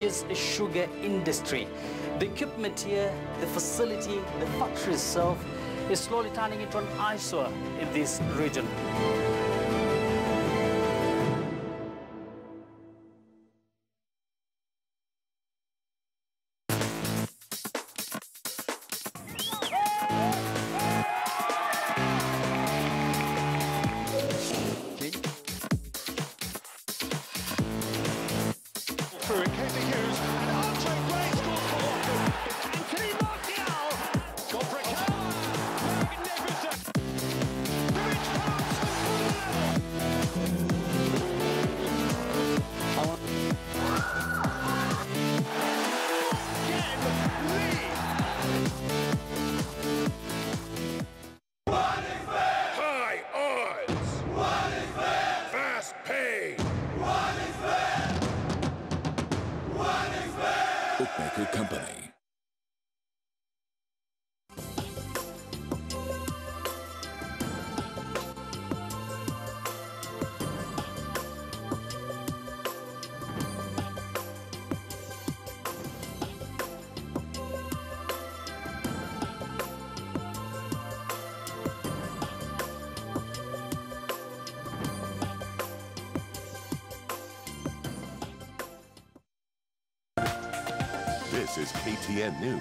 is a sugar industry. The equipment here, the facility, the factory itself is slowly turning into an eyesore in this region. Company. This is KTN News.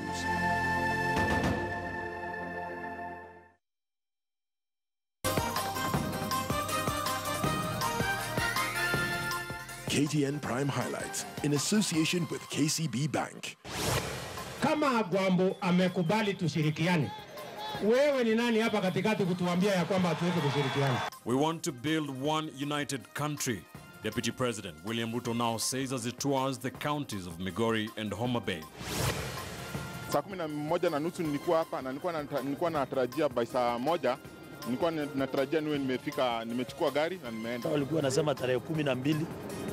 KTN Prime Highlights in association with KCB Bank. Kama Gwambo amekubali tushirikiane. Wewe ni nani hapa katikati kutuambia ya kwamba hatuwezi kushirikiana? We want to build one united country. Deputy President William Ruto now says as he tours the counties of Migori and Homa Bay. Saa 11:30 nilikuwa hapa na nilikuwa natarajia by saa 1 nilikuwa natarajia niwe nimechukua gari na nimeenda. Walikuwa nasema tarehe 12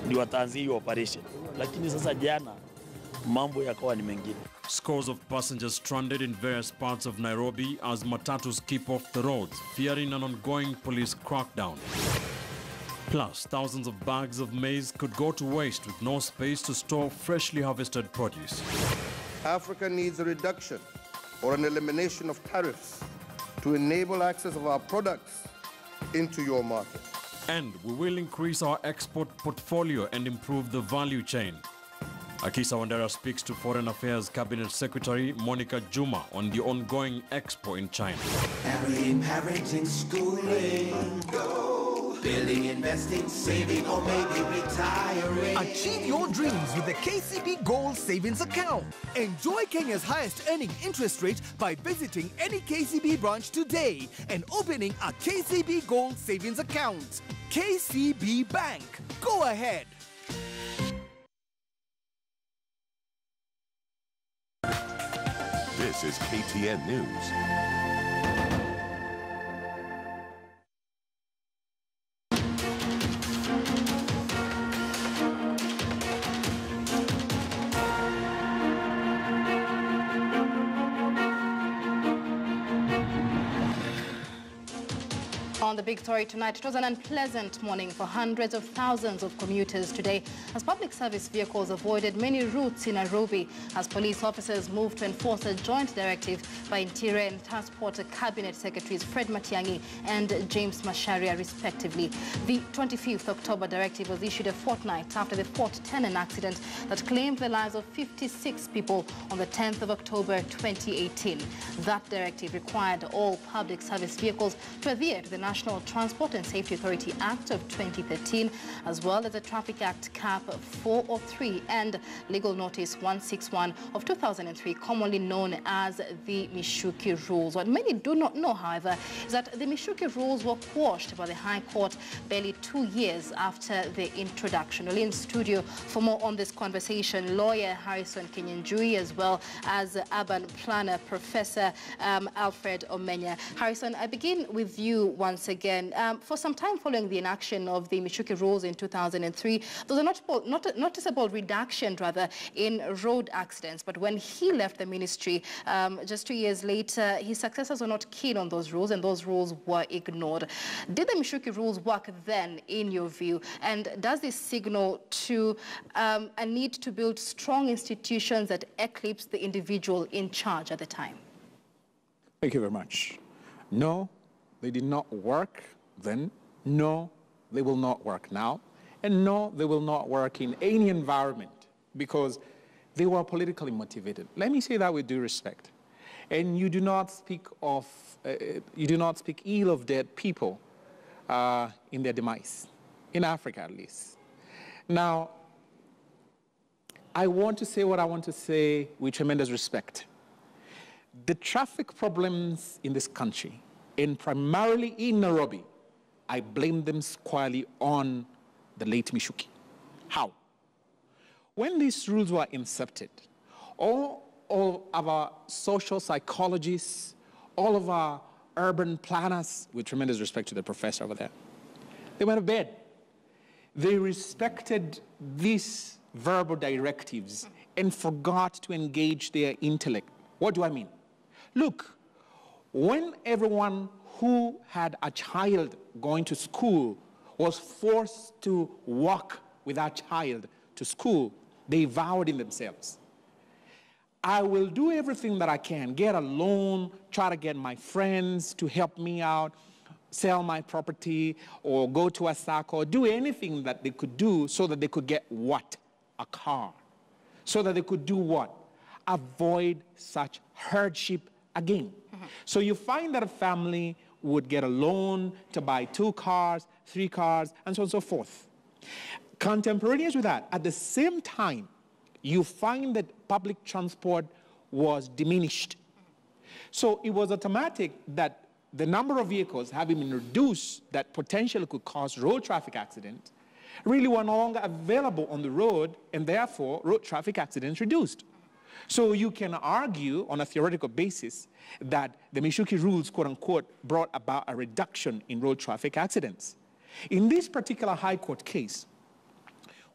ndio wataanza hiyo operation. Lakini sasa jana mambo yakawa ni mengine. Scores of passengers stranded in various parts of Nairobi as matatus keep off the roads, fearing an ongoing police crackdown. Plus, thousands of bags of maize could go to waste with no space to store freshly harvested produce. Africa needs a reduction or an elimination of tariffs to enable access of our products into your market. And we will increase our export portfolio and improve the value chain. Akisa Wandera speaks to Foreign Affairs Cabinet Secretary Monica Juma on the ongoing expo in China. Parenting, schooling, building, investing, saving, or maybe retiring. Achieve your dreams with the KCB Gold Savings Account. Enjoy Kenya's highest earning interest rate by visiting any KCB branch today and opening a KCB Gold Savings Account. KCB Bank. Go ahead. This is KTN News. On the big story tonight, it was an unpleasant morning for hundreds of thousands of commuters today as public service vehicles avoided many routes in Nairobi as police officers moved to enforce a joint directive by Interior and Transport Cabinet Secretaries Fred Matiang'i and James Macharia, respectively. The 25th October directive was issued a fortnight after the Fort Tenon accident that claimed the lives of 56 people on the 10th of October 2018. That directive required all public service vehicles to adhere to the National Transport and Safety Authority Act of 2013, as well as the Traffic Act Cap 403 and Legal Notice 161 of 2003, commonly known as the Mishuki Rules. What many do not know, however, is that the Mishuki Rules were quashed by the High Court barely 2 years after their introduction. Well, in studio for more on this conversation, lawyer Harrison Kinyanjui, as well as urban planner Professor Alfred Omenya. Harrison, I begin with you once again. again. For some time following the enaction of the Michuki rules in 2003, there was a noticeable reduction, rather, in road accidents. But when he left the ministry, just 2 years later, his successors were not keen on those rules, and those rules were ignored. Did the Michuki rules work then, in your view? And does this signal to a need to build strong institutions that eclipse the individual in charge at the time? Thank you very much. No, they did not work then. No, they will not work now. And no, they will not work in any environment because they were politically motivated. Let me say that with due respect. And you do not speak ill of dead people in their demise, in Africa at least. Now, I want to say what I want to say with tremendous respect. The traffic problems in this country, and primarily in Nairobi, I blame them squarely on the late Michuki. How? When these rules were incepted, all of our social psychologists, all of our urban planners, with tremendous respect to the professor over there, they went to bed. They respected these verbal directives and forgot to engage their intellect. What do I mean? Look, when everyone who had a child going to school was forced to walk with that child to school, they vowed in themselves, I will do everything that I can, get a loan, try to get my friends to help me out, sell my property, or go to a SACCO, or do anything that they could do so that they could get what? A car. So that they could do what? Avoid such hardship again. So you find that a family would get a loan to buy 2 cars, 3 cars, and so on and so forth. Contemporaneous with that, at the same time, you find that public transport was diminished. So it was automatic that the number of vehicles having been reduced that potentially could cause road traffic accidents really were no longer available on the road, and therefore road traffic accidents reduced. So you can argue on a theoretical basis that the Michuki rules, quote unquote, brought about a reduction in road traffic accidents. In this particular High Court case,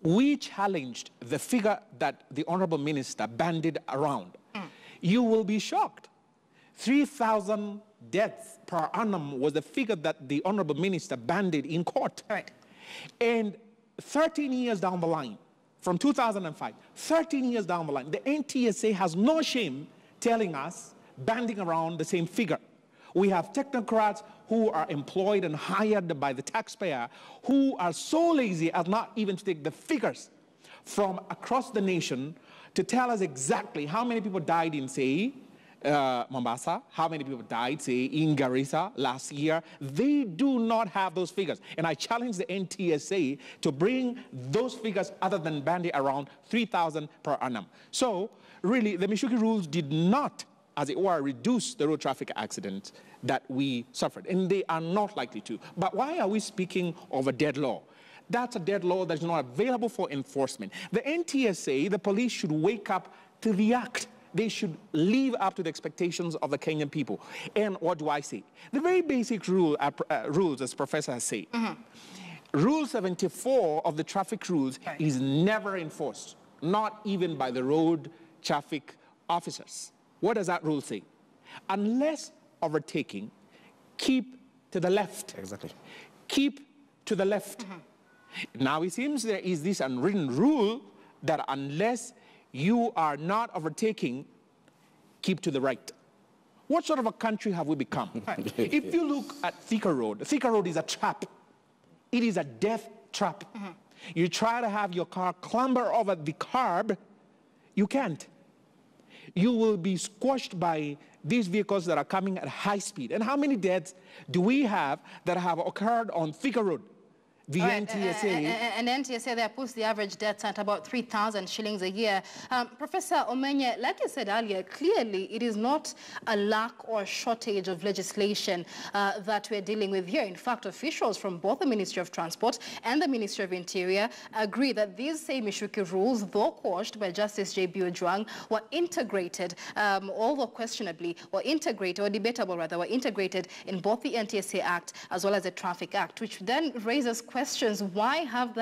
we challenged the figure that the Honorable Minister bandied around. You will be shocked. 3,000 deaths per annum was the figure that the Honorable Minister bandied in court. Right. And 13 years down the line, from 2005, 13 years down the line, the NTSA has no shame telling us, banding around the same figure. We have technocrats who are employed and hired by the taxpayer who are so lazy as not even to take the figures from across the nation to tell us exactly how many people died in, say, Mombasa, how many people died, say, in Garissa last year. They do not have those figures. And I challenge the NTSA to bring those figures other than bandy around 3,000 per annum. So, really, the Michuki rules did not, as it were, reduce the road traffic accidents that we suffered. And they are not likely to. But why are we speaking of a dead law? That's a dead law that's not available for enforcement. The NTSA, the police, should wake up to react. They should live up to the expectations of the Kenyan people. And what do I say? The very basic rules, as Professor has said. Rule 74 of the traffic rules is never enforced, not even by the road traffic officers. What does that rule say? Unless overtaking, keep to the left. Exactly. Keep to the left. Now it seems there is this unwritten rule that unless you are not overtaking, keep to the right. What sort of a country have we become? If you look at Thika Road is a trap. It is a death trap. You try to have your car clamber over the curb, you can't. You will be squashed by these vehicles that are coming at high speed. And how many deaths do we have that have occurred on Thika Road? The NTSA... And NTSA there puts the average deaths at about 3,000 shillings a year. Professor Omenye, like you said earlier, clearly it is not a lack or shortage of legislation that we're dealing with here. In fact, officials from both the Ministry of Transport and the Ministry of Interior agree that these same Mishuki rules, though quashed by Justice J.B. Ojwang, were integrated, although questionably, were integrated, or debatable rather, were integrated in both the NTSA Act as well as the Traffic Act, which then raises questions. Why have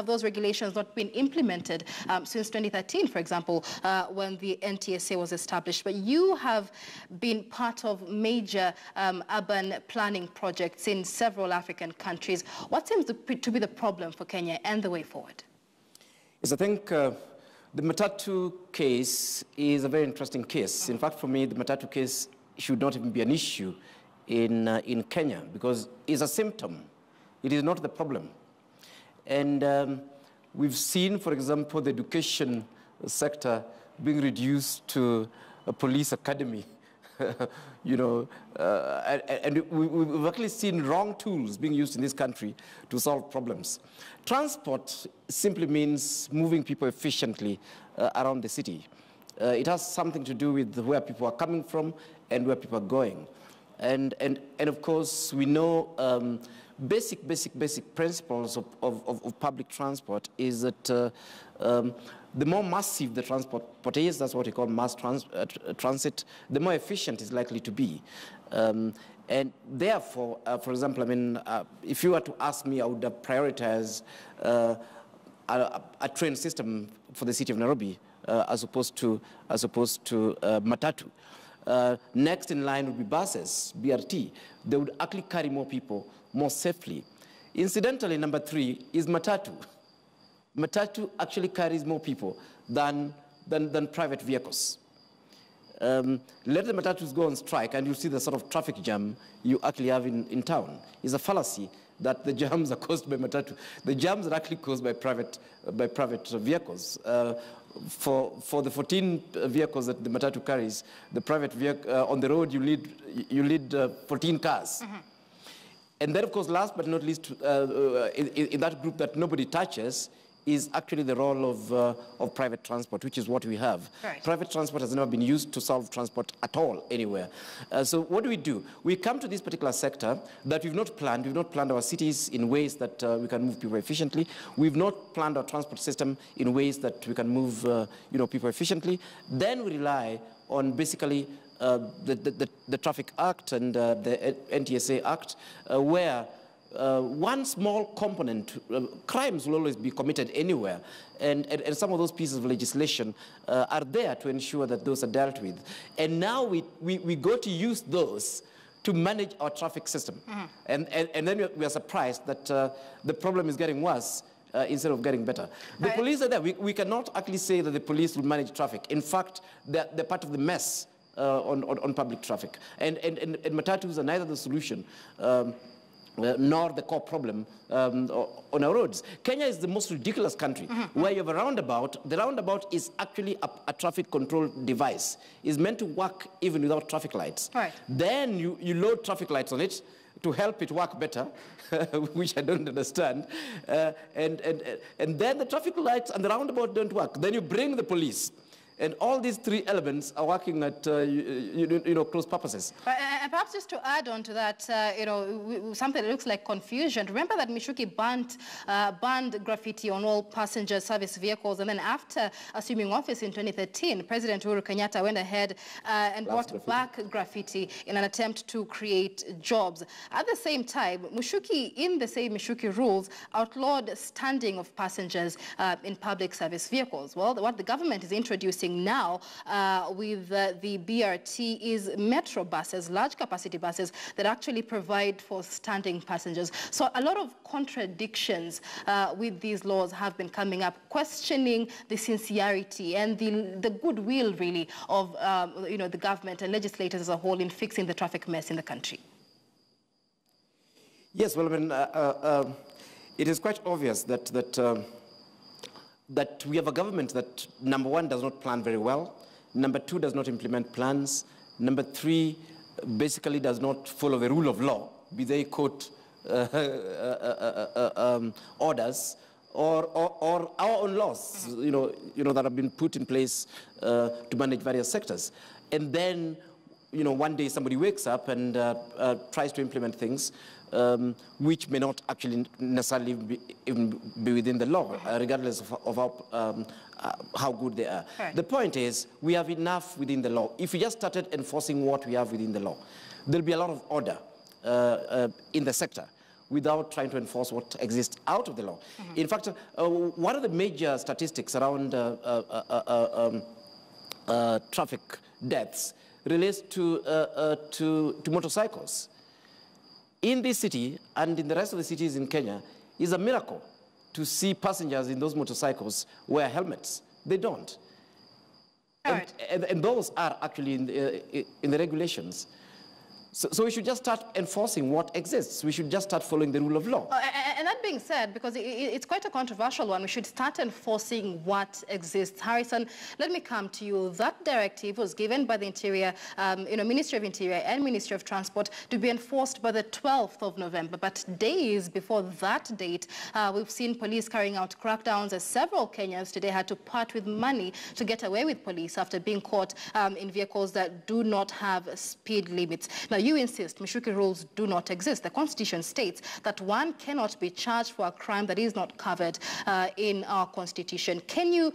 those regulations not been implemented since 2013, for example, when the NTSA was established? But you have been part of major urban planning projects in several African countries. What seems to be the problem for Kenya and the way forward? Yes, I think the Matatu case is a very interesting case. In fact, for me, the Matatu case should not even be an issue in Kenya, because it's a symptom. It is not the problem. And we've seen, for example, the education sector being reduced to a police academy. You know, and we've actually seen wrong tools being used in this country to solve problems. Transport simply means moving people efficiently around the city. It has something to do with where people are coming from and where people are going. And of course, we know basic principles of public transport is that the more massive the transport is, that's what we call mass transit, the more efficient it's likely to be. And therefore, for example, I mean, if you were to ask me, I would prioritize a train system for the city of Nairobi as opposed to Matatu. Next in line would be buses, BRT. They would actually carry more people more safely. Incidentally, number 3 is Matatu. Matatu actually carries more people than private vehicles. Let the Matatus go on strike and you'll see the sort of traffic jam you actually have in town. It's a fallacy that the jams are caused by Matatu. The jams are actually caused by private vehicles. For the 14 vehicles that the Matatu carries, the private vehicle, on the road you lead 14 cars. Mm-hmm. And then, of course, last but not least, in that group that nobody touches is actually the role of private transport, which is what we have. Right. Private transport has never been used to solve transport at all anywhere. So what do? We come to this particular sector that we've not planned. We've not planned our cities in ways that we can move people efficiently. We've not planned our transport system in ways that we can move people efficiently. Then we rely on basically the Traffic Act and the NTSA Act, where one small component, crimes will always be committed anywhere, and some of those pieces of legislation are there to ensure that those are dealt with. And now we go to use those to manage our traffic system. Mm-hmm. And then we are surprised that the problem is getting worse instead of getting better. The police are there. We cannot actually say that the police will manage traffic. In fact, they're part of the mess on public traffic. And Matatus are neither the solution nor the core problem on our roads. Kenya is the most ridiculous country, mm-hmm. where you have a roundabout. The roundabout is actually a traffic control device. It's meant to work even without traffic lights. Right. Then you load traffic lights on it to help it work better, which I don't understand. And then the traffic lights and the roundabout don't work. Then you bring the police. And all these 3 elements are working at, close purposes. And perhaps just to add on to that, something that looks like confusion. Remember that Mishuki banned graffiti on all passenger service vehicles, and then after assuming office in 2013, President Uhuru Kenyatta went ahead and brought back graffiti in an attempt to create jobs. At the same time, Mishuki, in the same Mishuki rules, outlawed standing of passengers in public service vehicles. Well, what the government is introducing now with the BRT is metro buses, large capacity buses that actually provide for standing passengers. So a lot of contradictions with these laws have been coming up, questioning the sincerity and the goodwill really of the government and legislators as a whole in fixing the traffic mess in the country. Yes, well, I mean, it is quite obvious that we have a government that, number 1, does not plan very well, number 2, does not implement plans, number 3, basically does not follow the rule of law, be they court, orders or our own laws, you know, that have been put in place to manage various sectors. And then, you know, one day somebody wakes up and tries to implement things which may not actually necessarily be within the law, regardless of how good they are. Right. The point is, we have enough within the law. If we just started enforcing what we have within the law, there'll be a lot of order in the sector without trying to enforce what exists out of the law. In fact, one of the major statistics around traffic deaths relates to motorcycles. In this city and in the rest of the cities in Kenya, it's a miracle to see passengers in those motorcycles wear helmets. They don't. And those are actually in the regulations. So we should just start enforcing what exists. We should just start following the rule of law. And that being said, because it's quite a controversial one, we should start enforcing what exists. Harrison, let me come to you. That directive was given by the Interior, Ministry of Interior and Ministry of Transport to be enforced by the 12th of November. But days before that date, we've seen police carrying out crackdowns as several Kenyans today had to part with money to get away with police after being caught in vehicles that do not have speed limits. Now, you insist Mishuki rules do not exist. The Constitution states that one cannot be charged for a crime that is not covered in our Constitution. Can you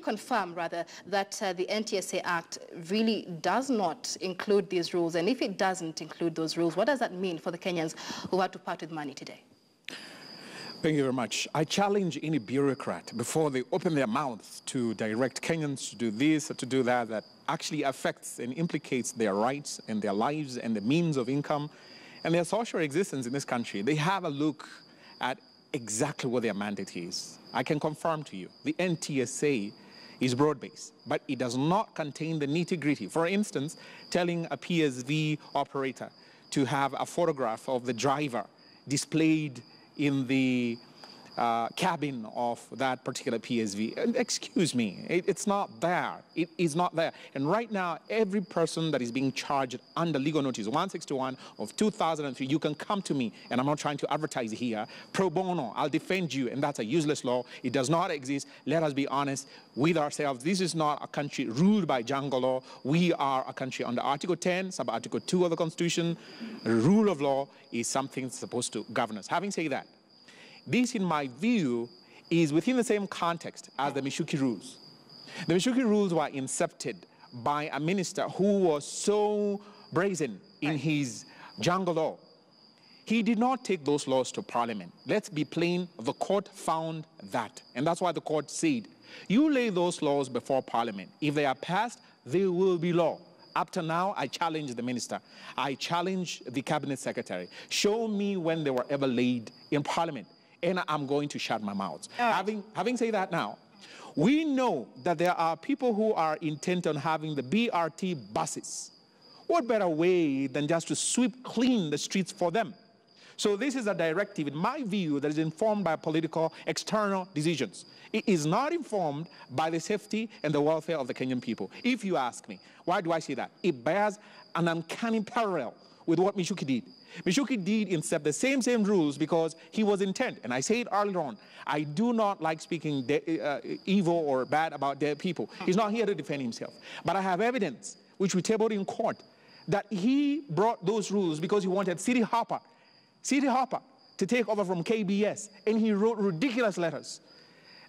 confirm, rather, that the NTSA Act really does not include these rules? And if it doesn't include those rules, what does that mean for the Kenyans who had to part with money today? Thank you very much. I challenge any bureaucrat before they open their mouths to direct Kenyans to do this or to do that, that actually affects and implicates their rights and their lives and the means of income and their social existence in this country. They have a look at exactly what their mandate is. I can confirm to you, the NTSA is broad-based, but it does not contain the nitty-gritty. For instance, telling a PSV operator to have a photograph of the driver displayed in the cabin of that particular PSV. Excuse me, it's not there. It is not there. And right now, every person that is being charged under legal notice 161 of 2003, you can come to me, and I'm not trying to advertise here, pro bono, I'll defend you, and that's a useless law. It does not exist. Let us be honest with ourselves. This is not a country ruled by jungle law. We are a country under Article 10, sub-Article 2 of the Constitution. The rule of law is something that's supposed to govern us. Having said that, this, in my view, is within the same context as the Mishuki rules. The Mishuki rules were incepted by a minister who was so brazen in his jungle law. He did not take those laws to Parliament. Let's be plain, the court found that. And that's why the court said, you lay those laws before Parliament. If they are passed, they will be law. Up to now, I challenge the minister. I challenge the cabinet secretary. Show me when they were ever laid in Parliament, and I'm going to shut my mouth. Having said that now, we know that there are people who are intent on having the BRT buses. What better way than just to sweep clean the streets for them? So this is a directive, in my view, that is informed by political external decisions. It is not informed by the safety and the welfare of the Kenyan people. If you ask me, why do I say that? It bears an uncanny parallel with what Mishuki did. Mishuki did incept the same rules because he was intent. And I said earlier on, I do not like speaking evil or bad about dead people. He's not here to defend himself. But I have evidence, which we tabled in court, that he brought those rules because he wanted City Hopper to take over from KBS. And he wrote ridiculous letters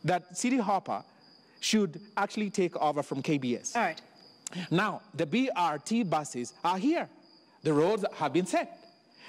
that City Hopper should actually take over from KBS. All right. Now, the BRT buses are here. The roads have been set.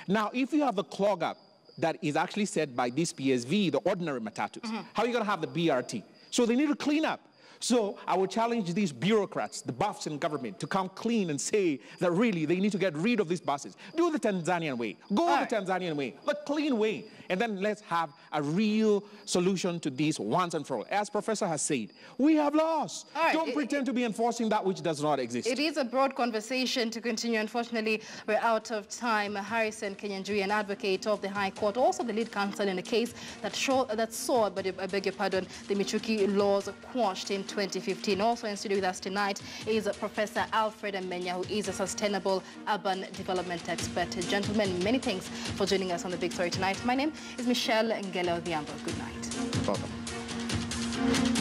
Now, if you have the clog up that is actually set by this PSV, the ordinary matatus, how are you going to have the BRT? So they need to clean up. So I would challenge these bureaucrats, the buffs in government, to come clean and say that really they need to get rid of these buses. Do the Tanzanian way. Go the Tanzanian way, the clean way. and then let's have a real solution to this once and for all. As Professor has said, we have laws. Right. Don't pretend to be enforcing that which does not exist. It is a broad conversation to continue. Unfortunately, we're out of time. Harrison Kenyanjui, an advocate of the High Court, also the lead counsel in a case that saw, I beg your pardon, the Michuki laws quashed in 2015. Also in studio with us tonight is Professor Alfred Amenya, who is a sustainable urban development expert. Gentlemen, many thanks for joining us on The Big Story tonight. My name is Michelle Ngele Odhiambo. Good night. Welcome.